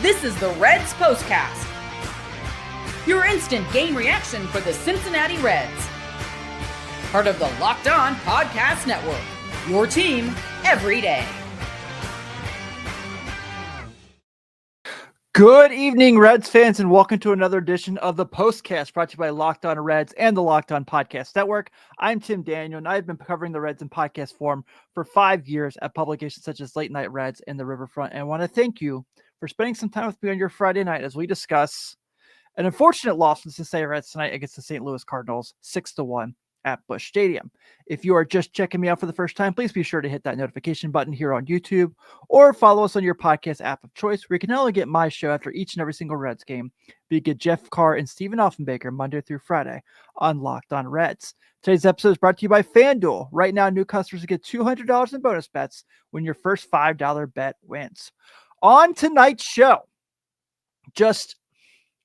This is the Reds POSTCAST, your instant game reaction for the Cincinnati Reds. Part of the Locked On Podcast Network, your team every day. Good evening, Reds fans, and welcome to another edition of the POSTCAST brought to you by Locked On Reds and the Locked On Podcast Network. I'm Tim Daniel, and I've been covering the Reds in podcast form for 5 years at publications such as Late Night Reds and the Riverfront. And I want to thank you for spending some time with me on your Friday night as we discuss an unfortunate loss from the Cincinnati Reds tonight against the St. Louis Cardinals, 6-1 at Busch Stadium. If you are just checking me out for the first time, please be sure to hit that notification button here on YouTube or follow us on your podcast app of choice, where you can not only get my show after each and every single Reds game, but you get Jeff Carr and Stephen Offenbaker Monday through Friday on Locked On Reds. Today's episode is brought to you by FanDuel. Right now, new customers get $200 in bonus bets when your first $5 bet wins. On tonight's show, just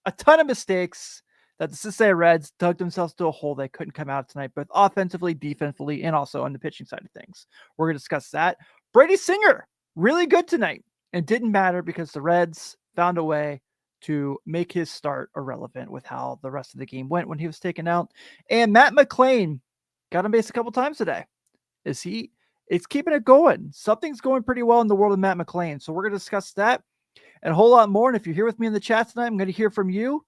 a ton of mistakes that the Cincinnati Reds dug themselves to a hole they couldn't come out tonight, both offensively, defensively, and also on the pitching side of things. We're going to discuss that. Brady Singer, really good tonight, and didn't matter because the Reds found a way to make his start irrelevant with how the rest of the game went when he was taken out. And Matt McLain got on base a couple times today. It's keeping it going. Something's going pretty well in the world of Matt McLain. So we're going to discuss that and a whole lot more. And if you're here with me in the chat tonight, I'm going to hear from you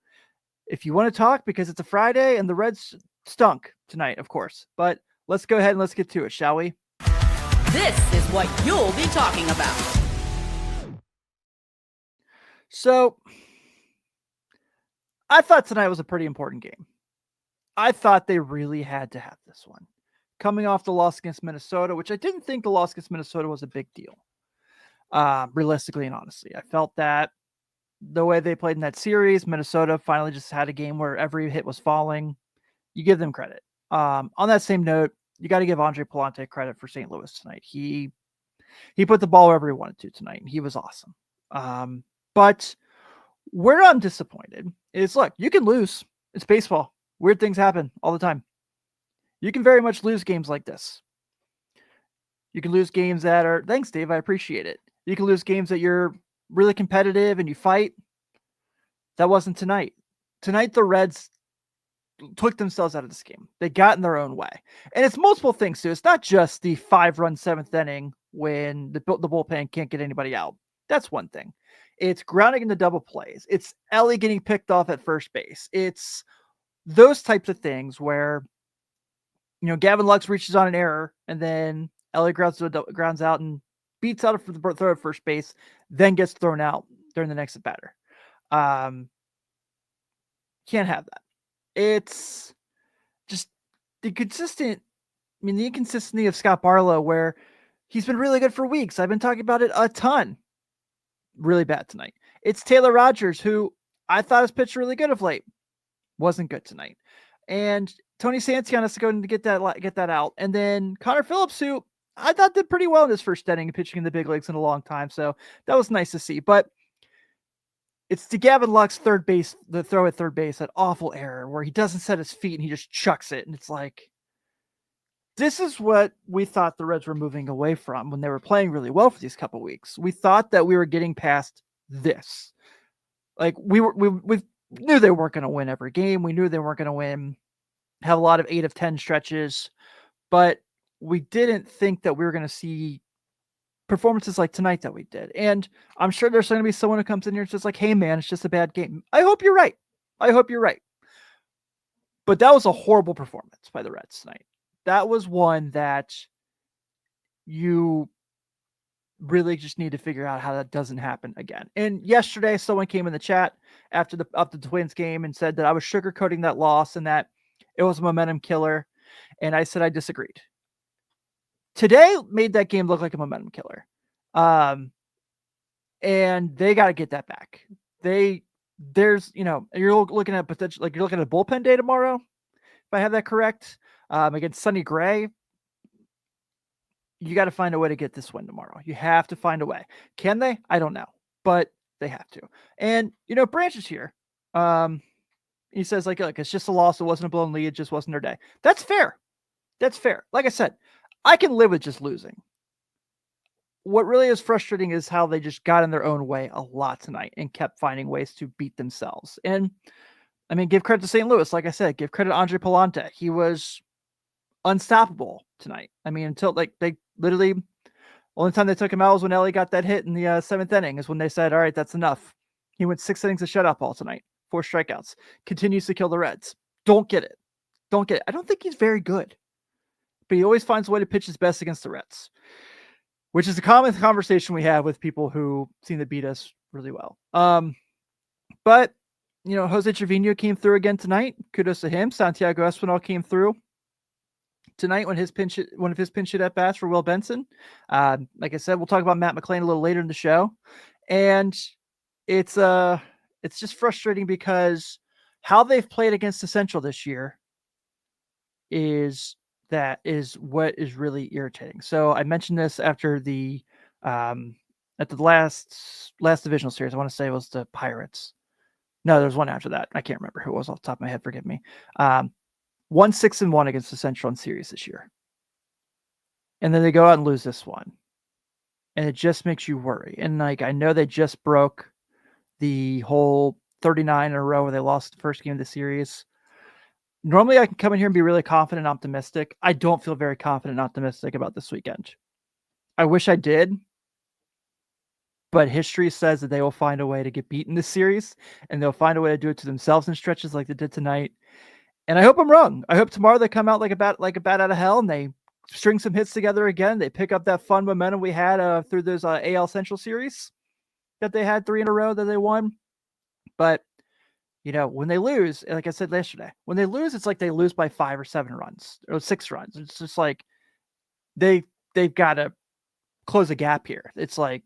if you want to talk, because it's a Friday and the Reds stunk tonight, of course. But let's go ahead and let's get to it, shall we? This is what you'll be talking about. So I thought tonight was a pretty important game. I thought they really had to have this one. Coming off the loss against Minnesota, which I didn't think the loss against Minnesota was a big deal. Realistically and honestly, I felt that the way they played in that series, Minnesota finally just had a game where every hit was falling. You give them credit. On that same note, you got to give Andre Pallante credit for St. Louis tonight. He put the ball wherever he wanted to tonight, and he was awesome. But where I'm disappointed is, look, you can lose. It's baseball. Weird things happen all the time. You can very much lose games like this. You can lose games that are, thanks, Dave, I appreciate it. You can lose games that you're really competitive and you fight. That wasn't tonight. Tonight, the Reds took themselves out of this game. They got in their own way. And it's multiple things, too. It's not just the 5-run seventh inning when the bullpen can't get anybody out. That's one thing. It's grounding in the double plays. It's Ellie getting picked off at first base. It's those types of things where, Gavin Lux reaches on an error and then Ellie grounds out and beats out for the throw at first base, then gets thrown out during the next batter. Can't have that. It's just the inconsistency of Scott Barlow, where he's been really good for weeks. I've been talking about it a ton. Really bad tonight. It's Taylor Rogers, who I thought has pitched really good of late. Wasn't good tonight. And Tony Santiago has to go and get that out. And then Connor Phillips, who I thought did pretty well in his first inning, pitching in the big leagues in a long time. So that was nice to see. But it's to Gavin Lux the throw at third base, that awful error where he doesn't set his feet and he just chucks it. And it's like, this is what we thought the Reds were moving away from when they were playing really well for these couple weeks. We thought that we were getting past this. Like we knew they weren't going to win every game. We knew they weren't going to have a lot of 8 of 10 stretches, but we didn't think that we were going to see performances like tonight that we did. And I'm sure there's going to be someone who comes in here and says like, hey man, it's just a bad game. I hope you're right. But that was a horrible performance by the Reds tonight. That was one that you really just need to figure out how that doesn't happen again. And yesterday, someone came in the chat after the Twins game and said that I was sugarcoating that loss and that it was a momentum killer. And I said I disagreed. Today made that game look like a momentum killer. And they got to get that back. You're looking at potential, like you're looking at a bullpen day tomorrow, if I have that correct, against Sonny Gray. You got to find a way to get this win tomorrow. You have to find a way. Can they? I don't know, but they have to. And, Branch is here. He says, like, it's just a loss. It wasn't a blown lead. It just wasn't their day. That's fair. Like I said, I can live with just losing. what really is frustrating is how they just got in their own way a lot tonight and kept finding ways to beat themselves. And I mean, give credit to St. Louis. Like I said, give credit to Andre Pallante. He was unstoppable tonight. I mean, until like they literally, only time they took him out was when Ellie got that hit in the 7th inning is when they said, all right, that's enough. He went 6 innings of shutout ball tonight, 4 strikeouts, continues to kill the Reds. Don't get it. I don't think he's very good, but he always finds a way to pitch his best against the Reds, which is a common conversation we have with people who seem to beat us really well. But Jose Trevino came through again tonight. Kudos to him. Santiago Espinal came through tonight one of his pinch hit at bats for Will Benson. Like I said, we'll talk about Matt McClain a little later in the show, and it's just frustrating because how they've played against the Central this year is what is really irritating. So I mentioned this after the last divisional series. I want to say it was the Pirates. No, there was one after that. I can't remember who it was off the top of my head. Forgive me. 1-6-1 against the Central in series this year. And then they go out and lose this one. And it just makes you worry. And like, I know they just broke the whole 39 in a row where they lost the first game of the series. Normally I can come in here and be really confident and optimistic. I don't feel very confident and optimistic about this weekend. I wish I did. But history says that they will find a way to get beaten this series, and they'll find a way to do it to themselves in stretches like they did tonight. And I hope I'm wrong. I hope tomorrow they come out like a bat out of hell, and they string some hits together again. They pick up that fun momentum we had through those AL Central series that they had 3 in a row that they won. But when they lose, like I said yesterday, when they lose, it's like they lose by 5 or 7 runs or 6 runs. It's just like they've got to close a gap here. It's like,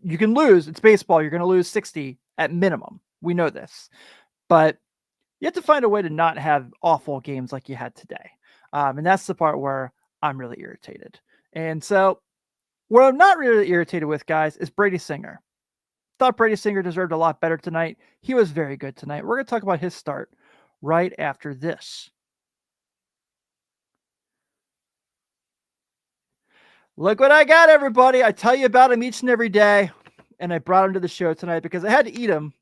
you can lose. It's baseball. You're going to lose 60 at minimum. We know this. But you have to find a way to not have awful games like you had today. And that's the part where I'm really irritated. And so what I'm not really irritated with, guys, is Brady Singer. Thought Brady Singer deserved a lot better tonight. He was very good tonight. We're going to talk about his start right after this. Look what I got, everybody. I tell you about him each and every day. And I brought him to the show tonight because I had to eat him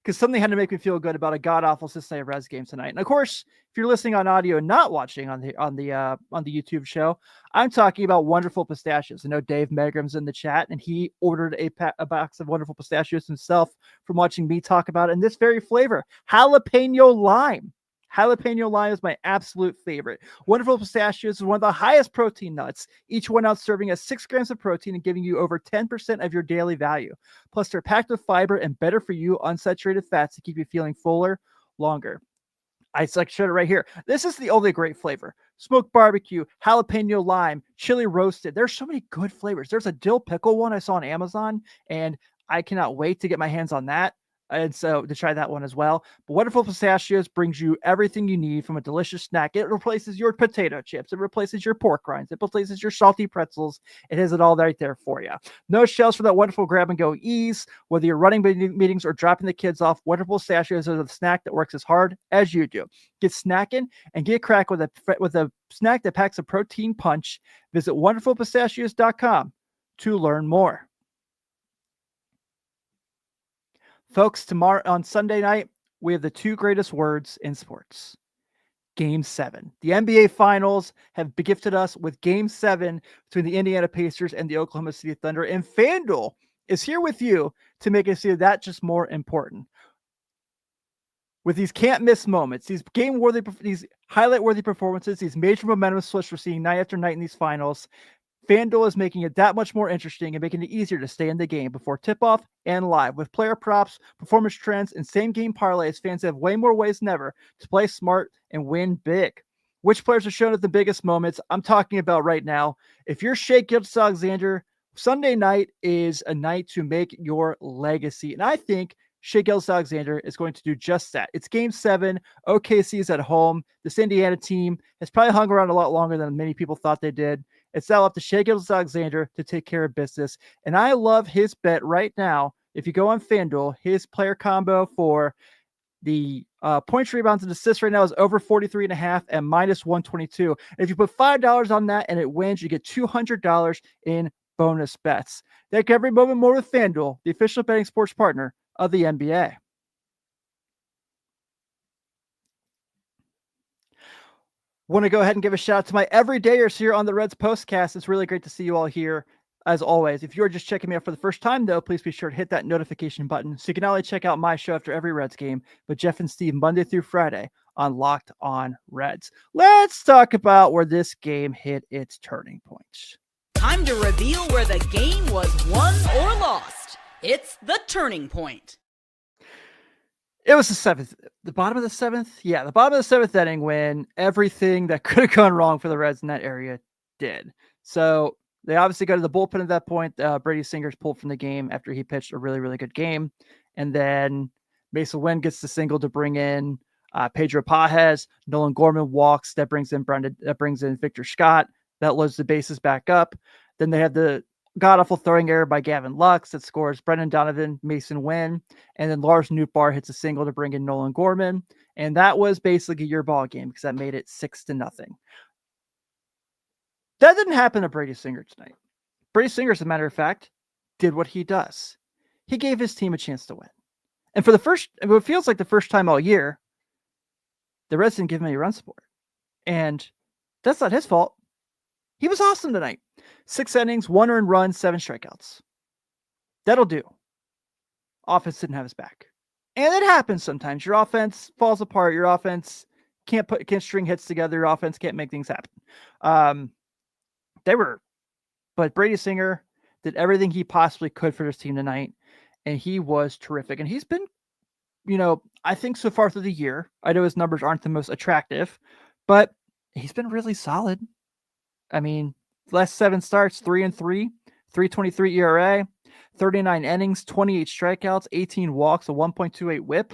because something had to make me feel good about a god-awful Cincinnati Reds game tonight. And of course, if you're listening on audio and not watching on the YouTube show, I'm talking about Wonderful Pistachios. I know Dave Megram's in the chat, and he ordered a box of Wonderful Pistachios himself from watching me talk about it. And this very flavor, jalapeno lime. Jalapeno lime is my absolute favorite. Wonderful Pistachios is one of the highest protein nuts, each one out serving as 6 grams of protein and giving you over 10% of your daily value. Plus, they're packed with fiber and better for you unsaturated fats to keep you feeling fuller longer. I showed it right here. This is the only great flavor. Smoked barbecue, jalapeno lime, chili roasted. There's so many good flavors. There's a dill pickle one I saw on Amazon, and I cannot wait to get my hands on that. And so to try that one as well. But Wonderful Pistachios brings you everything you need from a delicious snack. It replaces your potato chips. It replaces your pork rinds. It replaces your salty pretzels. It has it all right there for you. No shells for that wonderful grab and go ease. Whether you're running meetings or dropping the kids off, Wonderful Pistachios is a snack that works as hard as you do. Get snackin' and get crack with a snack that packs a protein punch. Visit wonderfulpistachios.com to learn more. Folks, tomorrow on Sunday night, we have the 2 greatest words in sports. Game 7. The NBA Finals have gifted us with Game 7 between the Indiana Pacers and the Oklahoma City Thunder. And FanDuel is here with you to make us see that just more important. With these can't-miss moments, these highlight-worthy performances, these major momentum switches we're seeing night after night in these finals, FanDuel is making it that much more interesting and making it easier to stay in the game before tip-off and live. With player props, performance trends, and same-game parlays, fans have way more ways than ever to play smart and win big. Which players are shown at the biggest moments? I'm talking about right now. If you're Shai Gilgeous-Alexander, Sunday night is a night to make your legacy. And I think Shai Gilgeous-Alexander is going to do just that. It's Game 7. OKC is at home. This Indiana team has probably hung around a lot longer than many people thought they did. It's now up to Shai Gilgeous-Alexander to take care of business. And I love his bet right now. If you go on FanDuel, his player combo for the points, rebounds, and assists right now is over 43.5 and minus 122. And if you put $5 on that and it wins, you get $200 in bonus bets. Take every moment more with FanDuel, the official betting sports partner of the NBA. Want to go ahead and give a shout out to my everydayers here on the Reds Postcast. It's really great to see you all here, as always. If you're just checking me out for the first time, though, please be sure to hit that notification button so you can not only check out my show after every Reds game, but Jeff and Steve Monday through Friday on Locked On Reds. Let's talk about where this game hit its turning point. Time to reveal where the game was won or lost. It's the turning point. It was the bottom of the seventh. Yeah, the bottom of the seventh inning when everything that could have gone wrong for the Reds in that area did. So they obviously go to the bullpen at that point. Brady Singer's pulled from the game after he pitched a really, really good game. And then Mesa Wynn gets the single to bring in Pedro Pajes. Nolan Gorman walks. That brings in Victor Scott. That loads the bases back up. Then they have the god-awful throwing error by Gavin Lux that scores Brendan Donovan, Mason Wynn, and then Lars Nootbaar hits a single to bring in Nolan Gorman. And that was basically your ball game because that made it 6-0. That didn't happen to Brady Singer tonight. Brady Singer, as a matter of fact, did what he does. He gave his team a chance to win. And for it feels like the first time all year, the Reds didn't give him any run support. And that's not his fault. He was awesome tonight. 6 innings, 1 earned run, 7 strikeouts. That'll do. Offense didn't have his back. And it happens sometimes. Your offense falls apart. Your offense can't string hits together. Your offense can't make things happen. But Brady Singer did everything he possibly could for his team tonight. And he was terrific. And he's been, I think so far through the year, I know his numbers aren't the most attractive, but he's been really solid. I mean, last 7 starts, 3-3, 3.23 ERA, 39 innings, 28 strikeouts, 18 walks, a 1.28 whip.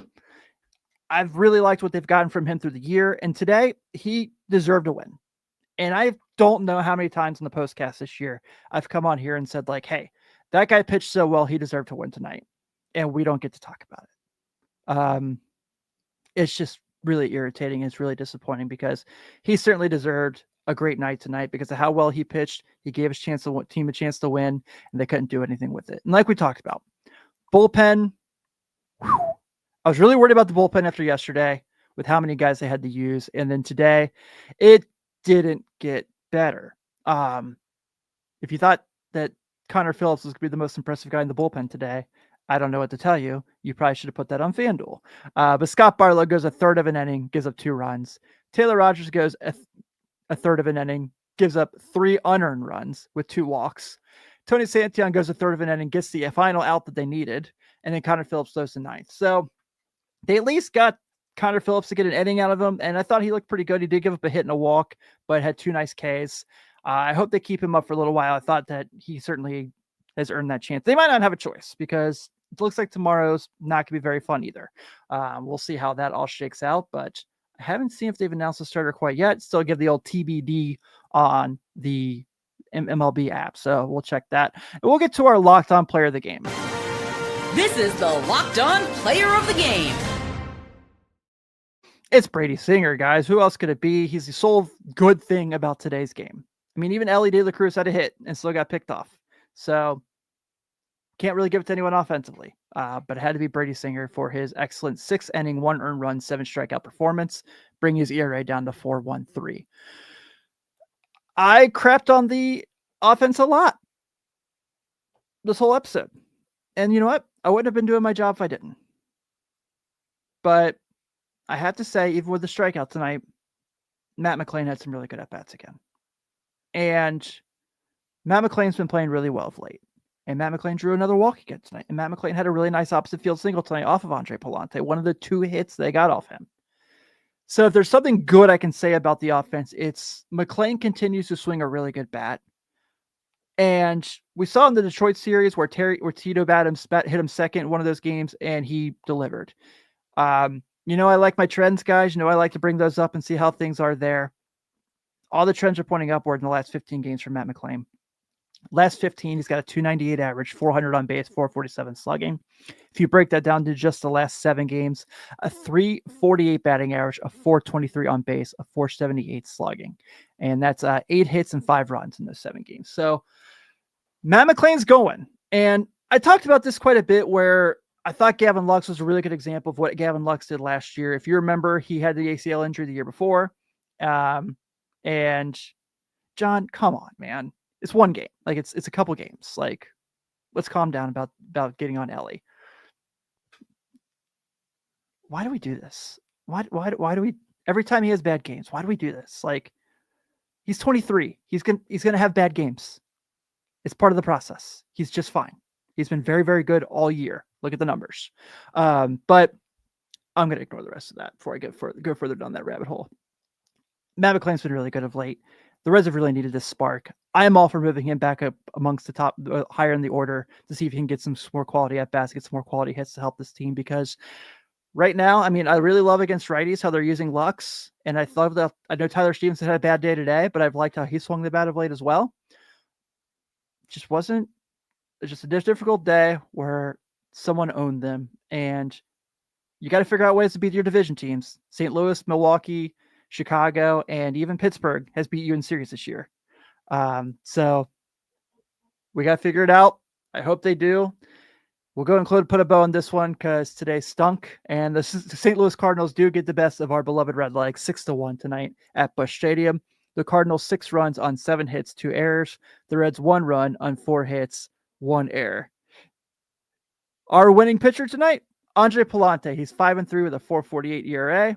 I've really liked what they've gotten from him through the year. And today he deserved a win. And I don't know how many times in the postcast this year I've come on here and said like, hey, that guy pitched so well, he deserved to win tonight. And we don't get to talk about it. It's just really irritating. It's really disappointing because he certainly deserved a great night tonight because of how well he pitched. He gave his team a chance to win, and they couldn't do anything with it. And like we talked about, bullpen, I was really worried about the bullpen after yesterday with how many guys they had to use. And then today, it didn't get better. If you thought that Connor Phillips was going to be the most impressive guy in the bullpen today, I don't know what to tell you. You probably should have put that on FanDuel. But Scott Barlow goes a third of an inning, gives up 2 runs. Taylor Rogers goes a third of an inning, gives up 3 unearned runs with 2 walks. Tony Santillan goes a third of an inning, gets the final out that they needed, and then Connor Phillips throws the 9th. So they at least got Connor Phillips to get an inning out of him, and I thought he looked pretty good. He did give up a hit and a walk, but had 2 nice Ks. I hope they keep him up for a little while. I thought that he certainly has earned that chance. They might not have a choice because it looks like tomorrow's not going to be very fun either. We'll see how that all shakes out, but I haven't seen if they've announced a starter quite yet. Still give the old TBD on the MLB app. So we'll check that. And we'll get to our Locked On Player of the Game. This is the Locked On Player of the Game. It's Brady Singer, guys. Who else could it be? He's the sole good thing about today's game. I mean, even Ellie De La Cruz had a hit and still got picked off. So can't really give it to anyone offensively. But it had to be Brady Singer for his excellent 6 inning, 1 earned run, 7 strikeout performance, bringing his ERA down to 4.13. I crapped on the offense a lot this whole episode. And you know what? I wouldn't have been doing my job if I didn't. But I have to say, even with the strikeout tonight, Matt McLain had some really good at-bats again. And Matt McLain's been playing really well of late. And Matt McLain drew another walk again tonight. And Matt McLain had a really nice opposite field single tonight off of Andre Pallante, one of the 2 hits they got off him. So if there's something good I can say about the offense, it's McLain continues to swing a really good bat. And we saw in the Detroit series where Tito hit him second in one of those games, and he delivered. I like my trends, guys. I like to bring those up and see how things are there. All the trends are pointing upward in the last 15 games for Matt McLain. Last 15, he's got a 298 average, 400 on base, 447 slugging. If you break that down to just the last 7 games, a 348 batting average, a 423 on base, a 478 slugging. And that's 8 hits and 5 runs in those 7 games. So Matt McLain's going. And I talked about this quite a bit where I thought Gavin Lux was a really good example of what Gavin Lux did last year. If you remember, he had the ACL injury the year before. And John, come on, man. It's one game. Like it's a couple games. Like, let's calm down about getting on Ellie. Why do we do this? Why do we every time he has bad games? Why do we do this? Like, he's 23. He's gonna have bad games. It's part of the process. He's just fine. He's been very, very good all year. Look at the numbers. But I'm going to ignore the rest of that before I go further down that rabbit hole. Matt McLain's been really good of late. The Reds have really needed this spark. I am all for moving him back up amongst the top, higher in the order to see if he can get some more quality at bats, get some more quality hits to help this team. Because right now, I mean, I really love against righties how they're using Lux, and I thought that I know Tyler Stevenson had a bad day today, but I've liked how he swung the bat of late as well. Just wasn't. It's just a difficult day where someone owned them, and you got to figure out ways to beat your division teams. St. Louis, Milwaukee, Chicago, and even Pittsburgh has beat you in series this year. So we got to figure it out. I hope they do. We'll go and put a bow on this one because today stunk, and the St. Louis Cardinals do get the best of our beloved Redlegs 6-1 tonight at Busch Stadium. The Cardinals 6 runs on 7 hits, 2 errors. The Reds 1 run on 4 hits, 1 error. Our winning pitcher tonight, Andre Pallante. He's 5-3 with a 4.48 ERA.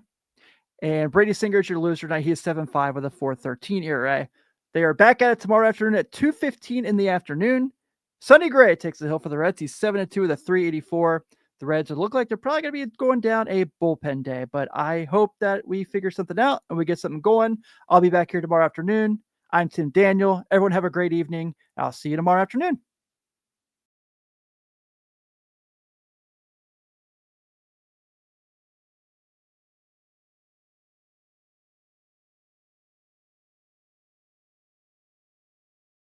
And Brady Singer is your loser tonight. He is 7.5 with a 4.13 ERA. They are back at it tomorrow afternoon at 2:15 in the afternoon. Sonny Gray takes the hill for the Reds. He's 7-2 with a 3.84. The Reds look like they're probably going to be going down a bullpen day, but I hope that we figure something out and we get something going. I'll be back here tomorrow afternoon. I'm Tim Daniel. Everyone have a great evening. I'll see you tomorrow afternoon.